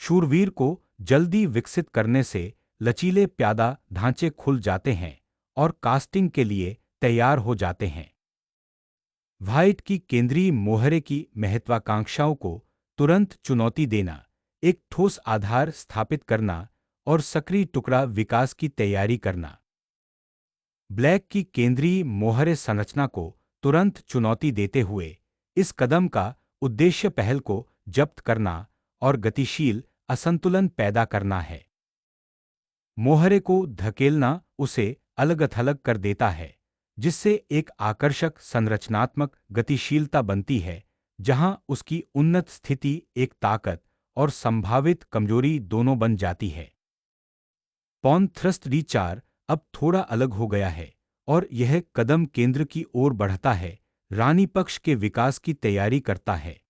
शूरवीर को जल्दी विकसित करने से लचीले प्यादा ढांचे खुल जाते हैं और कास्टिंग के लिए तैयार हो जाते हैं। व्हाइट की केंद्रीय मोहरे की महत्वाकांक्षाओं को तुरंत चुनौती देना, एक ठोस आधार स्थापित करना और सक्रिय टुकड़ा विकास की तैयारी करना। ब्लैक की केंद्रीय मोहरे संरचना को तुरंत चुनौती देते हुए इस कदम का उद्देश्य पहल को जब्त करना और गतिशील असंतुलन पैदा करना है। मोहरे को धकेलना उसे अलग-थलग कर देता है, जिससे एक आकर्षक संरचनात्मक गतिशीलता बनती है, जहां उसकी उन्नत स्थिति एक ताकत और संभावित कमजोरी दोनों बन जाती है। पॉन थ्रस्ट D4 अब थोड़ा अलग हो गया है और यह कदम केंद्र की ओर बढ़ता है, रानी पक्ष के विकास की तैयारी करता है।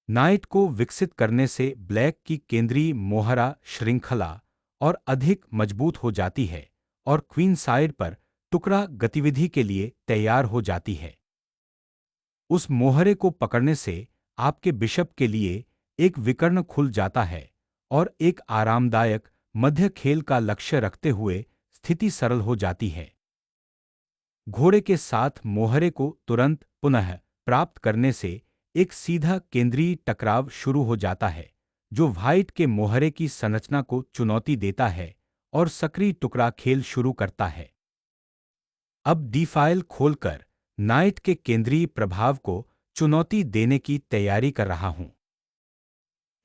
नाइट को विकसित करने से ब्लैक की केंद्रीय मोहरा श्रृंखला और अधिक मजबूत हो जाती है और क्वीन साइड पर टुकड़ा गतिविधि के लिए तैयार हो जाती है। उस मोहरे को पकड़ने से आपके बिशप के लिए एक विकर्ण खुल जाता है और एक आरामदायक मध्य खेल का लक्ष्य रखते हुए स्थिति सरल हो जाती है। घोड़े के साथ मोहरे को तुरंत पुनः प्राप्त करने से एक सीधा केंद्रीय टकराव शुरू हो जाता है, जो व्हाइट के मोहरे की संरचना को चुनौती देता है और सक्रिय टुकड़ा खेल शुरू करता है। अब D फाइल खोलकर नाइट के केंद्रीय प्रभाव को चुनौती देने की तैयारी कर रहा हूं।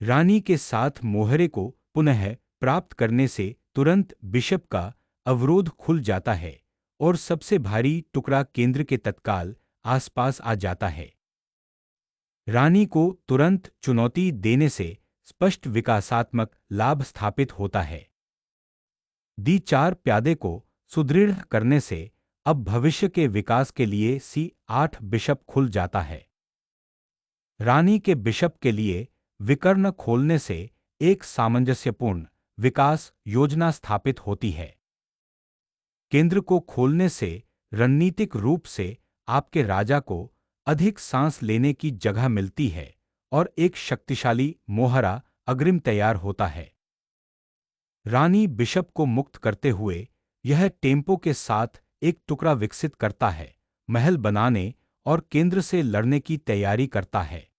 रानी के साथ मोहरे को पुनः प्राप्त करने से तुरंत बिशप का अवरोध खुल जाता है और सबसे भारी टुकड़ा केंद्र के तत्काल आसपास आ जाता है। रानी को तुरंत चुनौती देने से स्पष्ट विकासात्मक लाभ स्थापित होता है। D4 प्यादे को सुदृढ़ करने से अब भविष्य के विकास के लिए C8 बिशप खुल जाता है। रानी के बिशप के लिए विकर्ण खोलने से एक सामंजस्यपूर्ण विकास योजना स्थापित होती है। केंद्र को खोलने से रणनीतिक रूप से आपके राजा को अधिक सांस लेने की जगह मिलती है और एक शक्तिशाली मोहरा अग्रिम तैयार होता है। रानी बिशप को मुक्त करते हुए यह टेम्पो के साथ एक टुकड़ा विकसित करता है, महल बनाने और केंद्र से लड़ने की तैयारी करता है।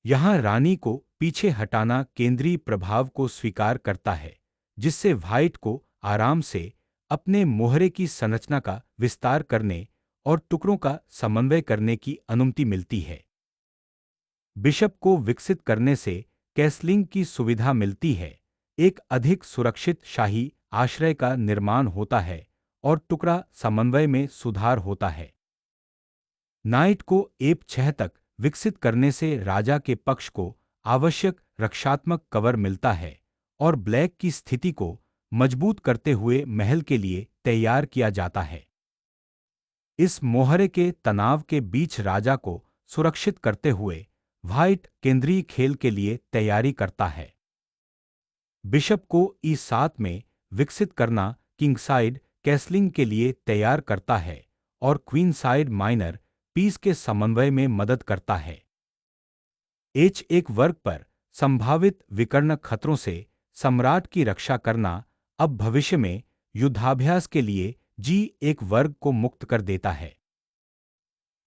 यहां रानी को पीछे हटाना केंद्रीय प्रभाव को स्वीकार करता है, जिससे व्हाइट को आराम से अपने मोहरे की संरचना का विस्तार करने और टुकड़ों का समन्वय करने की अनुमति मिलती है। बिशप को विकसित करने से कैसलिंग की सुविधा मिलती है, एक अधिक सुरक्षित शाही आश्रय का निर्माण होता है और टुकड़ा समन्वय में सुधार होता है। नाइट को E6 तक विकसित करने से राजा के पक्ष को आवश्यक रक्षात्मक कवर मिलता है और ब्लैक की स्थिति को मजबूत करते हुए महल के लिए तैयार किया जाता है। इस मोहरे के तनाव के बीच राजा को सुरक्षित करते हुए व्हाइट केंद्रीय खेल के लिए तैयारी करता है। बिशप को E7 में विकसित करना किंगसाइड कैसलिंग के लिए तैयार करता है और क्वीनसाइड माइनर पीस के समन्वय में मदद करता है। H1 वर्ग पर संभावित विकर्ण खतरों से सम्राट की रक्षा करना अब भविष्य में युद्धाभ्यास के लिए G1 वर्ग को मुक्त कर देता है।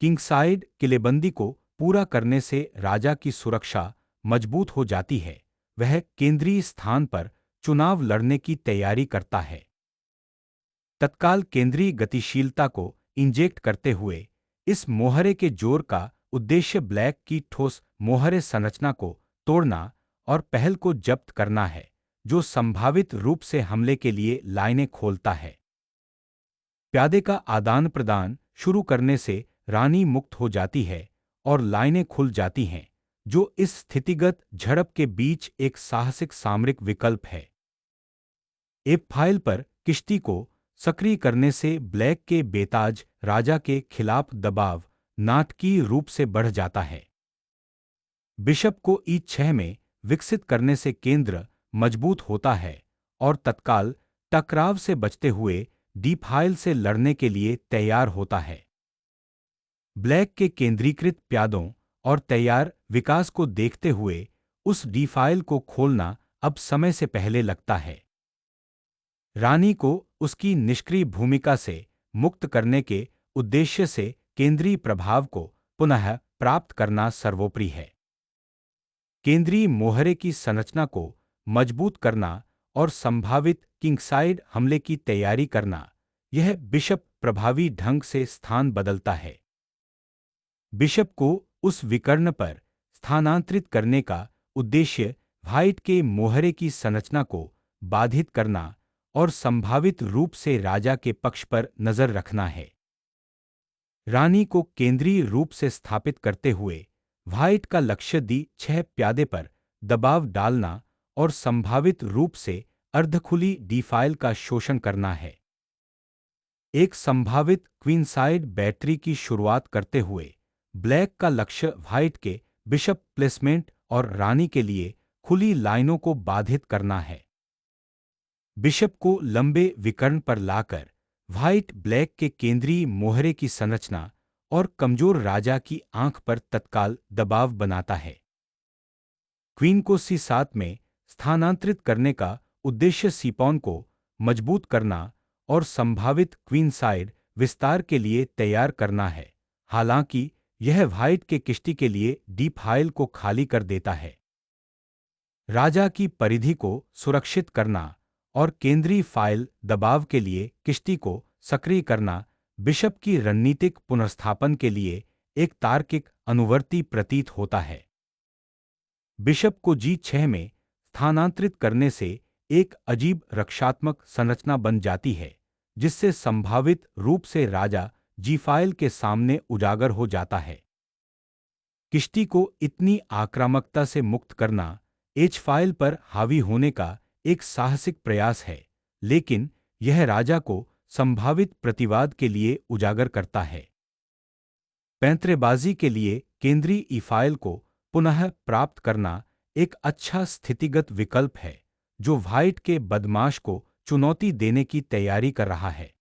किंगसाइड किलेबंदी को पूरा करने से राजा की सुरक्षा मजबूत हो जाती है, वह केंद्रीय स्थान पर चुनाव लड़ने की तैयारी करता है। तत्काल केंद्रीय गतिशीलता को इंजेक्ट करते हुए इस मोहरे के जोर का उद्देश्य ब्लैक की ठोस मोहरे संरचना को तोड़ना और पहल को जब्त करना है, जो संभावित रूप से हमले के लिए लाइनें खोलता है। प्यादे का आदान प्रदान शुरू करने से रानी मुक्त हो जाती है और लाइनें खुल जाती हैं, जो इस स्थितिगत झड़प के बीच एक साहसिक सामरिक विकल्प है। E फाइल पर किश्ती को सक्रिय करने से ब्लैक के बेताज राजा के खिलाफ दबाव नाटकीय रूप से बढ़ जाता है। बिशप को E6 में विकसित करने से केंद्र मजबूत होता है और तत्काल टकराव से बचते हुए D फाइल से लड़ने के लिए तैयार होता है। ब्लैक के केंद्रीकृत प्यादों और तैयार विकास को देखते हुए उस डी फाइल को खोलना अब समय से पहले लगता है। रानी को उसकी निष्क्रिय भूमिका से मुक्त करने के उद्देश्य से केंद्रीय प्रभाव को पुनः प्राप्त करना सर्वोपरि है। केंद्रीय मोहरे की संरचना को मजबूत करना और संभावित किंगसाइड हमले की तैयारी करना, यह बिशप प्रभावी ढंग से स्थान बदलता है। बिशप को उस विकर्ण पर स्थानांतरित करने का उद्देश्य व्हाइट के मोहरे की संरचना को बाधित करना और संभावित रूप से राजा के पक्ष पर नजर रखना है। रानी को केंद्रीय रूप से स्थापित करते हुए व्हाइट का लक्ष्य D6 प्यादे पर दबाव डालना और संभावित रूप से अर्धखुली डी फाइल का शोषण करना है। एक संभावित क्वीनसाइड बैटरी की शुरुआत करते हुए ब्लैक का लक्ष्य व्हाइट के बिशप प्लेसमेंट और रानी के लिए खुली लाइनों को बाधित करना है। बिशप को लंबे विकर्ण पर लाकर व्हाइट ब्लैक के केंद्रीय मोहरे की संरचना और कमजोर राजा की आंख पर तत्काल दबाव बनाता है। क्वीन को C7 में स्थानांतरित करने का उद्देश्य सीपॉन को मजबूत करना और संभावित क्वीनसाइड विस्तार के लिए तैयार करना है। हालांकि यह व्हाइट के किश्ती के लिए डी फाइल को खाली कर देता है। राजा की परिधि को सुरक्षित करना और केंद्रीय फाइल दबाव के लिए किश्ती को सक्रिय करना बिशप की रणनीतिक पुनर्स्थापन के लिए एक तार्किक अनुवर्ती प्रतीत होता है। बिशप को G6 में स्थानांतरित करने से एक अजीब रक्षात्मक संरचना बन जाती है, जिससे संभावित रूप से राजा जी फाइल के सामने उजागर हो जाता है। किश्ती को इतनी आक्रामकता से मुक्त करना H फाइल पर हावी होने का एक साहसिक प्रयास है, लेकिन यह राजा को संभावित प्रतिवाद के लिए उजागर करता है। पैंतरेबाजी के लिए केंद्रीय ई फाइल को पुनः प्राप्त करना एक अच्छा स्थितिगत विकल्प है, जो व्हाइट के बदमाश को चुनौती देने की तैयारी कर रहा है।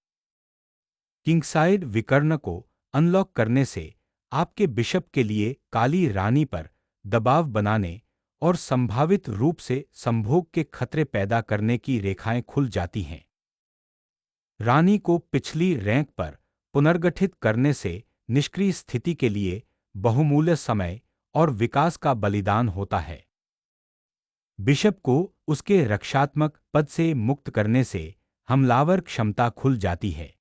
किंगसाइड विकर्ण को अनलॉक करने से आपके बिशप के लिए काली रानी पर दबाव बनाने और संभावित रूप से संभोग के खतरे पैदा करने की रेखाएं खुल जाती हैं। रानी को पिछली रैंक पर पुनर्गठित करने से निष्क्रिय स्थिति के लिए बहुमूल्य समय और विकास का बलिदान होता है। बिशप को उसके रक्षात्मक पद से मुक्त करने से हमलावर क्षमता खुल जाती है।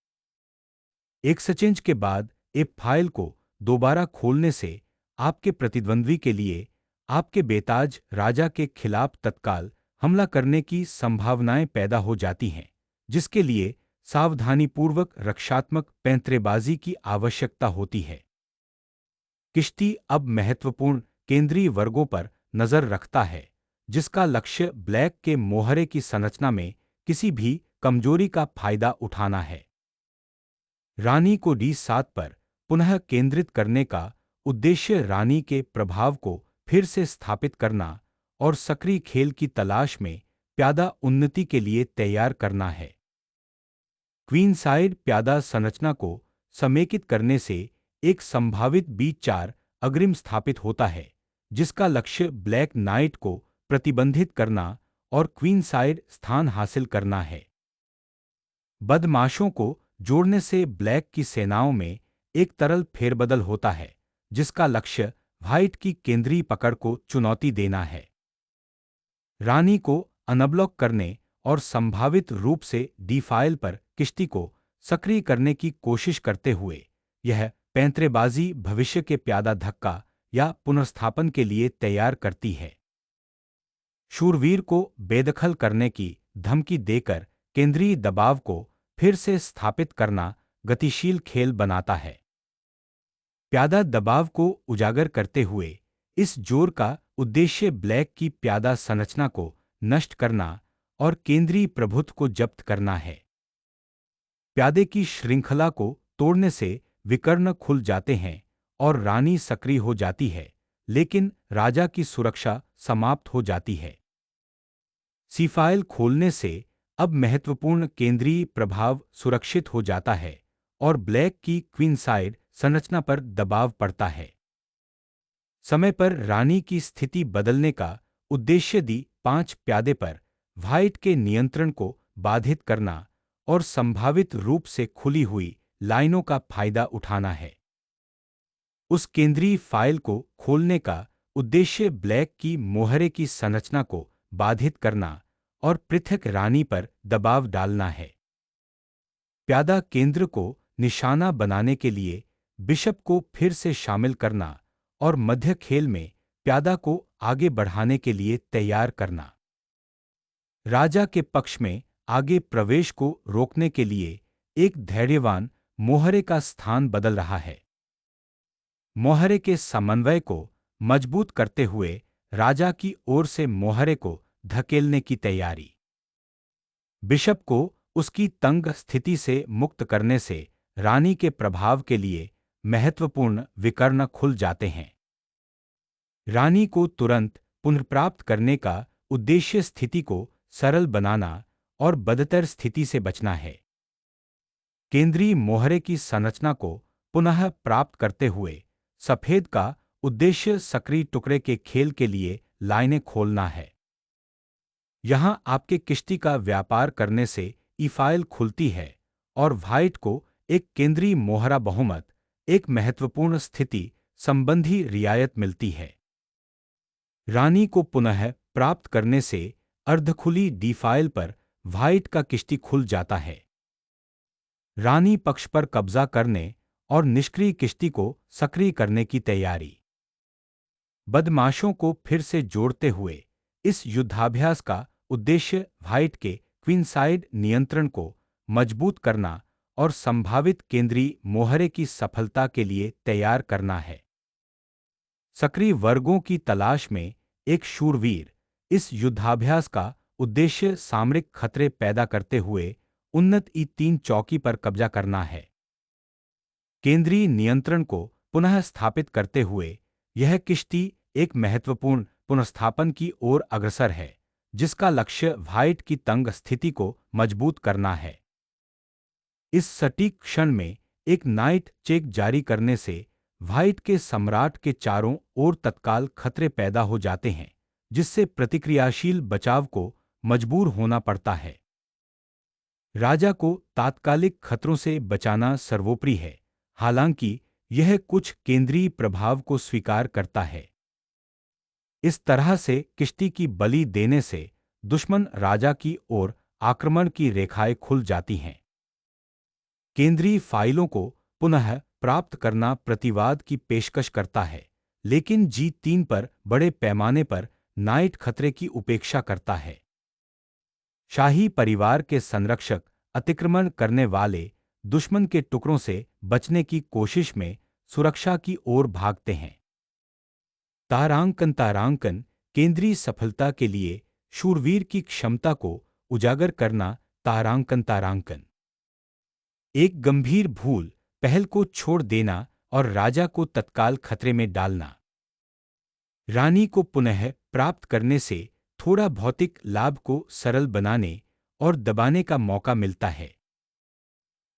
एक्सचेंज के बाद एक फाइल को दोबारा खोलने से आपके प्रतिद्वंद्वी के लिए आपके बेताज राजा के खिलाफ तत्काल हमला करने की संभावनाएं पैदा हो जाती हैं, जिसके लिए सावधानीपूर्वक रक्षात्मक पैंतरेबाजी की आवश्यकता होती है। किश्ती अब महत्वपूर्ण केंद्रीय वर्गों पर नजर रखता है, जिसका लक्ष्य ब्लैक के मोहरे की संरचना में किसी भी कमजोरी का फायदा उठाना है। रानी को D7 पर पुनः केंद्रित करने का उद्देश्य रानी के प्रभाव को फिर से स्थापित करना और सक्रिय खेल की तलाश में प्यादा उन्नति के लिए तैयार करना है। क्वीनसाइड प्यादा संरचना को समेकित करने से एक संभावित B4 अग्रिम स्थापित होता है, जिसका लक्ष्य ब्लैक नाइट को प्रतिबंधित करना और क्वीनसाइड स्थान हासिल करना है। बदमाशों को जोड़ने से ब्लैक की सेनाओं में एक तरल फेरबदल होता है, जिसका लक्ष्य व्हाइट की केंद्रीय पकड़ को चुनौती देना है। रानी को अनब्लॉक करने और संभावित रूप से डी फाइल पर किश्ती को सक्रिय करने की कोशिश करते हुए यह पैंतरेबाजी भविष्य के प्यादा धक्का या पुनर्स्थापन के लिए तैयार करती है। शूरवीर को बेदखल करने की धमकी देकर केंद्रीय दबाव को फिर से स्थापित करना गतिशील खेल बनाता है। प्यादा दबाव को उजागर करते हुए इस जोर का उद्देश्य ब्लैक की प्यादा संरचना को नष्ट करना और केंद्रीय प्रभुत्व को जब्त करना है। प्यादे की श्रृंखला को तोड़ने से विकर्ण खुल जाते हैं और रानी सक्रिय हो जाती है, लेकिन राजा की सुरक्षा समाप्त हो जाती है। सी फाइल खोलने से अब महत्वपूर्ण केंद्रीय प्रभाव सुरक्षित हो जाता है और ब्लैक की क्वीनसाइड संरचना पर दबाव पड़ता है। समय पर रानी की स्थिति बदलने का उद्देश्य दी 5 प्यादे पर व्हाइट के नियंत्रण को बाधित करना और संभावित रूप से खुली हुई लाइनों का फायदा उठाना है। उस केंद्रीय फाइल को खोलने का उद्देश्य ब्लैक की मोहरे की संरचना को बाधित करना और पृथक रानी पर दबाव डालना है। प्यादा केंद्र को निशाना बनाने के लिए बिशप को फिर से शामिल करना और मध्य खेल में प्यादा को आगे बढ़ाने के लिए तैयार करना। राजा के पक्ष में आगे प्रवेश को रोकने के लिए एक धैर्यवान मोहरे का स्थान बदल रहा है। मोहरे के समन्वय को मजबूत करते हुए राजा की ओर से मोहरे को धकेलने की तैयारी। बिशप को उसकी तंग स्थिति से मुक्त करने से रानी के प्रभाव के लिए महत्वपूर्ण विकर्ण खुल जाते हैं। रानी को तुरंत पुनर्प्राप्त करने का उद्देश्य स्थिति को सरल बनाना और बदतर स्थिति से बचना है। केंद्रीय मोहरे की संरचना को पुनः प्राप्त करते हुए सफेद का उद्देश्य सक्रिय टुकड़े के खेल के लिए लाइनें खोलना है। यहां आपके किश्ती का व्यापार करने से ई-फाइल खुलती है और व्हाइट को एक केंद्रीय मोहरा बहुमत, एक महत्वपूर्ण स्थिति संबंधी रियायत मिलती है। रानी को पुनः प्राप्त करने से अर्धखुली डी-फाइल पर व्हाइट का किश्ती खुल जाता है। रानी पक्ष पर कब्जा करने और निष्क्रिय किश्ती को सक्रिय करने की तैयारी। बदमाशों को फिर से जोड़ते हुए इस युद्धाभ्यास का उद्देश्य व्हाइट के क्वीनसाइड नियंत्रण को मजबूत करना और संभावित केंद्रीय मोहरे की सफलता के लिए तैयार करना है। सक्रिय वर्गों की तलाश में एक शूरवीर, इस युद्धाभ्यास का उद्देश्य सामरिक खतरे पैदा करते हुए उन्नत ई3 चौकी पर कब्जा करना है। केंद्रीय नियंत्रण को पुनः स्थापित करते हुए यह किश्ती एक महत्वपूर्ण पुनर्स्थापन की ओर अग्रसर है, जिसका लक्ष्य व्हाइट की तंग स्थिति को मजबूत करना है। इस सटीक क्षण में एक नाइट चेक जारी करने से व्हाइट के सम्राट के चारों ओर तत्काल खतरे पैदा हो जाते हैं, जिससे प्रतिक्रियाशील बचाव को मजबूर होना पड़ता है। राजा को तात्कालिक खतरों से बचाना सर्वोपरि है, हालांकि यह कुछ केंद्रीय प्रभाव को स्वीकार करता है। इस तरह से किश्ती की बलि देने से दुश्मन राजा की ओर आक्रमण की रेखाएं खुल जाती हैं। केंद्रीय फाइलों को पुनः प्राप्त करना प्रतिवाद की पेशकश करता है, लेकिन जी3 पर बड़े पैमाने पर नाइट खतरे की उपेक्षा करता है। शाही परिवार के संरक्षक अतिक्रमण करने वाले दुश्मन के टुकड़ों से बचने की कोशिश में सुरक्षा की ओर भागते हैं। तारांकन केंद्रीय सफलता के लिए शूरवीर की क्षमता को उजागर करना। तारांकन एक गंभीर भूल, पहल को छोड़ देना और राजा को तत्काल खतरे में डालना। रानी को पुनः प्राप्त करने से थोड़ा भौतिक लाभ को सरल बनाने और दबाने का मौका मिलता है।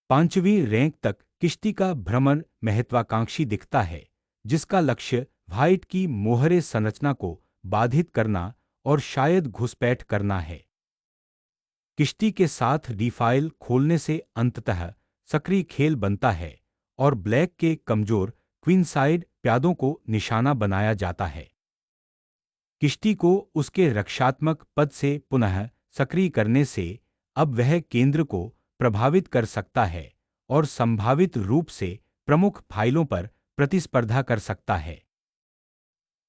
5वीं रैंक तक किश्ती का भ्रमण महत्वाकांक्षी दिखता है, जिसका लक्ष्य व्हाइट की मोहरे संरचना को बाधित करना और शायद घुसपैठ करना है। किश्ती के साथ डी-फाइल खोलने से अंततः सक्रिय खेल बनता है और ब्लैक के कमजोर क्वीनसाइड प्यादों को निशाना बनाया जाता है। किश्ती को उसके रक्षात्मक पद से पुनः सक्रिय करने से अब वह केंद्र को प्रभावित कर सकता है और संभावित रूप से प्रमुख फाइलों पर प्रतिस्पर्धा कर सकता है।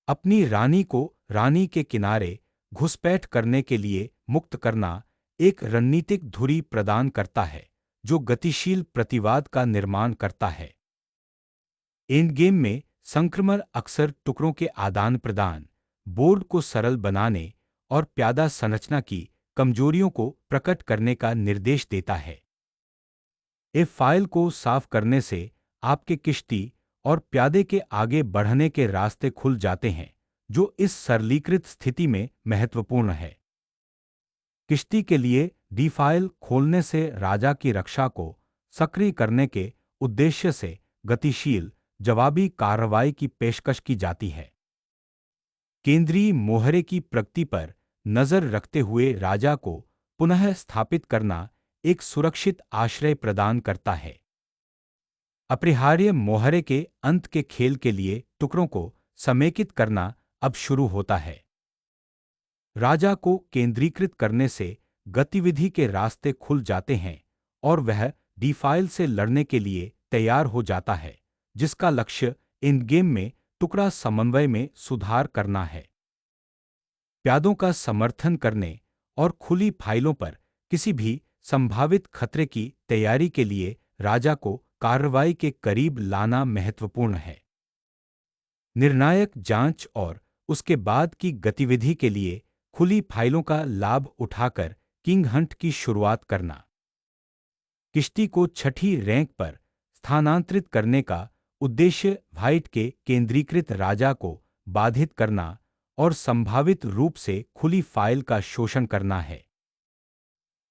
अपनी रानी को रानी के किनारे घुसपैठ करने के लिए मुक्त करना एक रणनीतिक धुरी प्रदान करता है, जो गतिशील प्रतिवाद का निर्माण करता है। एंडगेम में संक्रमण अक्सर टुकड़ों के आदान प्रदान, बोर्ड को सरल बनाने और प्यादा संरचना की कमजोरियों को प्रकट करने का निर्देश देता है। फाइल को साफ करने से आपके किश्ती और प्यादे के आगे बढ़ने के रास्ते खुल जाते हैं, जो इस सरलीकृत स्थिति में महत्वपूर्ण है। किश्ती के लिए डी-फाइल खोलने से राजा की रक्षा को सक्रिय करने के उद्देश्य से गतिशील जवाबी कार्रवाई की पेशकश की जाती है। केंद्रीय मोहरे की प्रगति पर नजर रखते हुए राजा को पुनः स्थापित करना एक सुरक्षित आश्रय प्रदान करता है। अपरिहार्य मोहरे के अंत के खेल के लिए टुकड़ों को समेकित करना अब शुरू होता है। राजा को केंद्रीकृत करने से गतिविधि के रास्ते खुल जाते हैं और वह डिफाइल से लड़ने के लिए तैयार हो जाता है, जिसका लक्ष्य इन गेम में टुकड़ा समन्वय में सुधार करना है। प्यादों का समर्थन करने और खुली फाइलों पर किसी भी संभावित खतरे की तैयारी के लिए राजा को कार्रवाई के करीब लाना महत्वपूर्ण है। निर्णायक जांच और उसके बाद की गतिविधि के लिए खुली फाइलों का लाभ उठाकर किंग हंट की शुरुआत करना। किश्ती को छठी रैंक पर स्थानांतरित करने का उद्देश्य व्हाइट के केंद्रीकृत राजा को बाधित करना और संभावित रूप से खुली फाइल का शोषण करना है।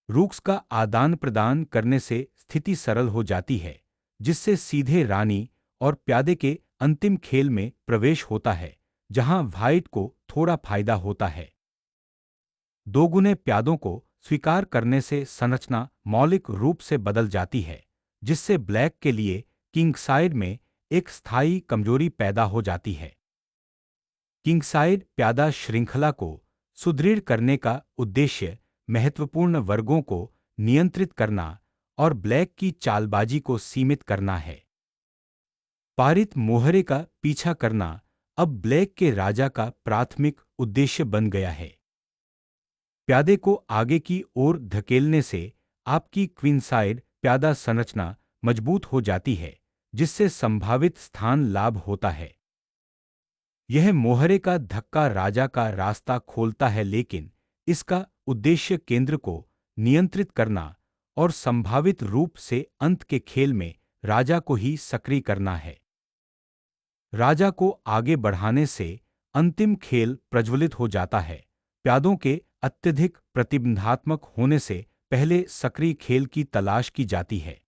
रूक्स का आदान प्रदान करने से स्थिति सरल हो जाती है, जिससे सीधे रानी और प्यादे के अंतिम खेल में प्रवेश होता है, जहां व्हाइट को थोड़ा फायदा होता है। दोगुने प्यादों को स्वीकार करने से संरचना मौलिक रूप से बदल जाती है, जिससे ब्लैक के लिए किंगसाइड में एक स्थायी कमजोरी पैदा हो जाती है। किंगसाइड प्यादा श्रृंखला को सुदृढ़ करने का उद्देश्य महत्वपूर्ण वर्गों को नियंत्रित करना और ब्लैक की चालबाजी को सीमित करना है। पारित मोहरे का पीछा करना अब ब्लैक के राजा का प्राथमिक उद्देश्य बन गया है। प्यादे को आगे की ओर धकेलने से आपकी क्वीनसाइड प्यादा संरचना मजबूत हो जाती है, जिससे संभावित स्थान लाभ होता है। यह मोहरे का धक्का राजा का रास्ता खोलता है, लेकिन इसका उद्देश्य केंद्र को नियंत्रित करना और संभावित रूप से अंत के खेल में राजा को ही सक्रिय करना है। राजा को आगे बढ़ाने से अंतिम खेल प्रज्वलित हो जाता है। प्यादों के अत्यधिक प्रतिबंधात्मक होने से पहले सक्रिय खेल की तलाश की जाती है।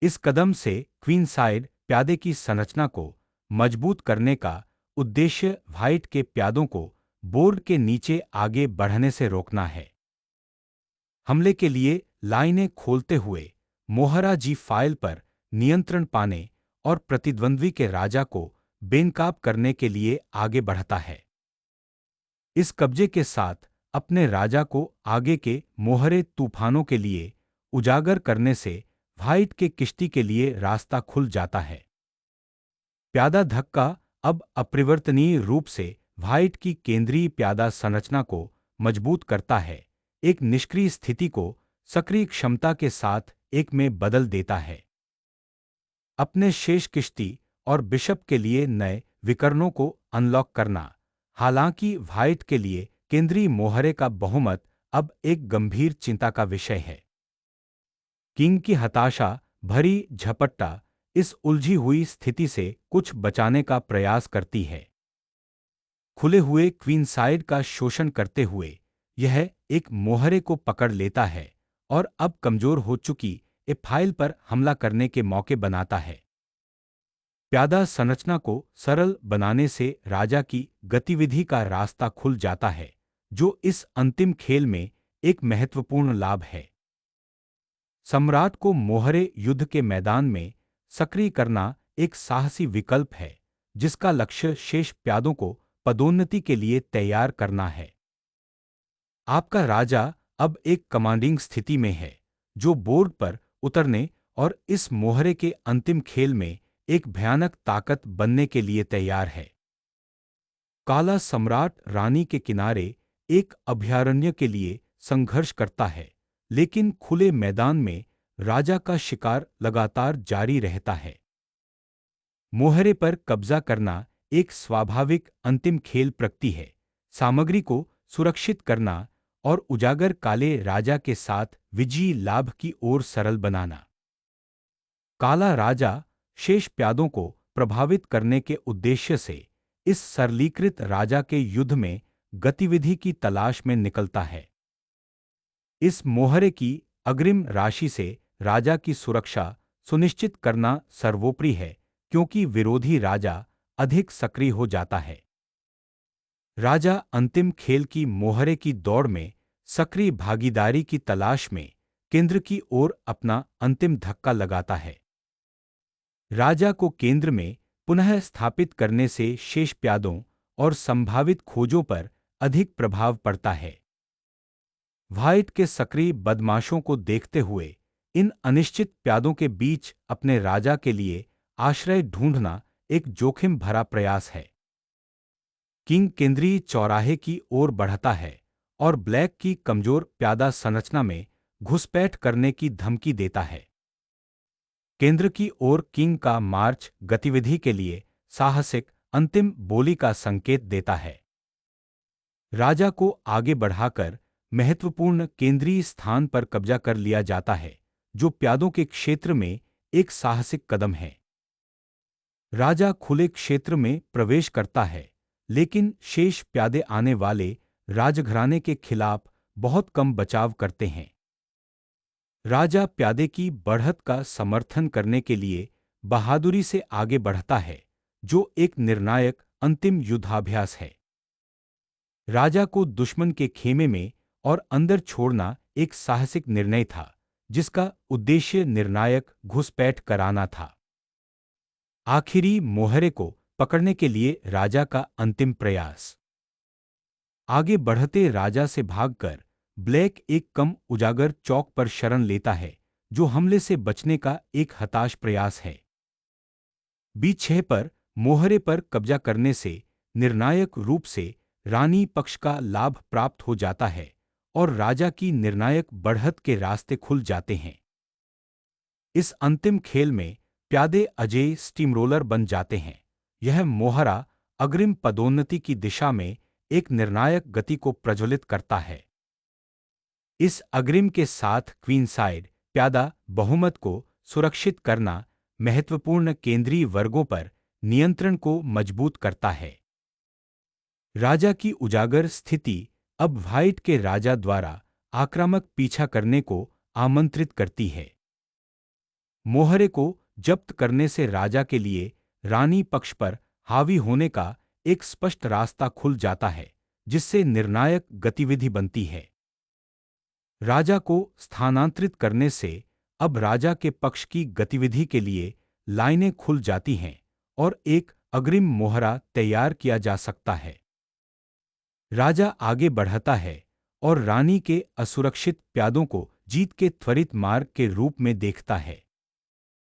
इस कदम से क्वीनसाइड प्यादे की संरचना को मजबूत करने का उद्देश्य व्हाइट के प्यादों को बोर्ड के नीचे आगे बढ़ने से रोकना है। हमले के लिए लाइनें खोलते हुए मोहरा जी फाइल पर नियंत्रण पाने और प्रतिद्वंद्वी के राजा को बेनकाब करने के लिए आगे बढ़ता है। इस कब्जे के साथ अपने राजा को आगे के मोहरे तूफानों के लिए उजागर करने से व्हाइट के किश्ती के लिए रास्ता खुल जाता है। प्यादा धक्का अब अपरिवर्तनीय रूप से व्हाइट की केंद्रीय प्यादा संरचना को मजबूत करता है, एक निष्क्रिय स्थिति को सक्रिय क्षमता के साथ एक में बदल देता है। अपने शेष किश्ती और बिशप के लिए नए विकर्णों को अनलॉक करना। हालांकि व्हाइट के लिए केंद्रीय मोहरे का बहुमत अब एक गंभीर चिंता का विषय है। किंग की हताशा भरी झपट्टा इस उलझी हुई स्थिति से कुछ बचाने का प्रयास करती है। खुले हुए क्वीनसाइड का शोषण करते हुए यह एक मोहरे को पकड़ लेता है और अब कमजोर हो चुकी ए फाइल पर हमला करने के मौके बनाता है। प्यादा संरचना को सरल बनाने से राजा की गतिविधि का रास्ता खुल जाता है, जो इस अंतिम खेल में एक महत्वपूर्ण लाभ है। सम्राट को मोहरे युद्ध के मैदान में सक्रिय करना एक साहसी विकल्प है, जिसका लक्ष्य शेष प्यादों को पदोन्नति के लिए तैयार करना है। आपका राजा अब एक कमांडिंग स्थिति में है, जो बोर्ड पर उतरने और इस मोहरे के अंतिम खेल में एक भयानक ताकत बनने के लिए तैयार है। काला सम्राट रानी के किनारे एक अभयारण्य के लिए संघर्ष करता है, लेकिन खुले मैदान में राजा का शिकार लगातार जारी रहता है। मोहरे पर कब्जा करना एक स्वाभाविक अंतिम खेल प्रगति है, सामग्री को सुरक्षित करना और उजागर काले राजा के साथ विजयी लाभ की ओर सरल बनाना। काला राजा शेष प्यादों को प्रभावित करने के उद्देश्य से इस सरलीकृत राजा के युद्ध में गतिविधि की तलाश में निकलता है। इस मोहरे की अग्रिम राशि से राजा की सुरक्षा सुनिश्चित करना सर्वोपरि है, क्योंकि विरोधी राजा अधिक सक्रिय हो जाता है। राजा अंतिम खेल की मोहरे की दौड़ में सक्रिय भागीदारी की तलाश में केंद्र की ओर अपना अंतिम धक्का लगाता है। राजा को केंद्र में पुनः स्थापित करने से शेष प्यादों और संभावित खोजों पर अधिक प्रभाव पड़ता है। व्हाइट के सक्रिय बदमाशों को देखते हुए इन अनिश्चित प्यादों के बीच अपने राजा के लिए आश्रय ढूंढना एक जोखिम भरा प्रयास है। किंग केंद्रीय चौराहे की ओर बढ़ता है और ब्लैक की कमजोर प्यादा संरचना में घुसपैठ करने की धमकी देता है। केंद्र की ओर किंग का मार्च गतिविधि के लिए साहसिक अंतिम बोली का संकेत देता है। राजा को आगे बढ़ाकर महत्वपूर्ण केंद्रीय स्थान पर कब्जा कर लिया जाता है, जो प्यादों के क्षेत्र में एक साहसिक कदम है। राजा खुले क्षेत्र में प्रवेश करता है, लेकिन शेष प्यादे आने वाले राजघराने के खिलाफ बहुत कम बचाव करते हैं। राजा प्यादे की बढ़त का समर्थन करने के लिए बहादुरी से आगे बढ़ता है, जो एक निर्णायक अंतिम युद्धाभ्यास है। राजा को दुश्मन के खेमे में और अंदर छोड़ना एक साहसिक निर्णय था, जिसका उद्देश्य निर्णायक घुसपैठ कराना था। आखिरी मोहरे को पकड़ने के लिए राजा का अंतिम प्रयास। आगे बढ़ते राजा से भागकर ब्लैक एक कम उजागर चौक पर शरण लेता है, जो हमले से बचने का एक हताश प्रयास है। B6 पर मोहरे पर कब्जा करने से निर्णायक रूप से रानी पक्ष का लाभ प्राप्त हो जाता है और राजा की निर्णायक बढ़त के रास्ते खुल जाते हैं। इस अंतिम खेल में प्यादे अजेय स्टीमरोलर बन जाते हैं। यह मोहरा अग्रिम पदोन्नति की दिशा में एक निर्णायक गति को प्रज्वलित करता है। इस अग्रिम के साथ क्वीनसाइड प्यादा बहुमत को सुरक्षित करना महत्वपूर्ण केंद्रीय वर्गों पर नियंत्रण को मजबूत करता है। राजा की उजागर स्थिति अब व्हाइट के राजा द्वारा आक्रामक पीछा करने को आमंत्रित करती है। मोहरे को जब्त करने से राजा के लिए रानी पक्ष पर हावी होने का एक स्पष्ट रास्ता खुल जाता है, जिससे निर्णायक गतिविधि बनती है। राजा को स्थानांतरित करने से अब राजा के पक्ष की गतिविधि के लिए लाइनें खुल जाती हैं और एक अग्रिम मोहरा तैयार किया जा सकता है। राजा आगे बढ़ता है और रानी के असुरक्षित प्यादों को जीत के त्वरित मार्ग के रूप में देखता है।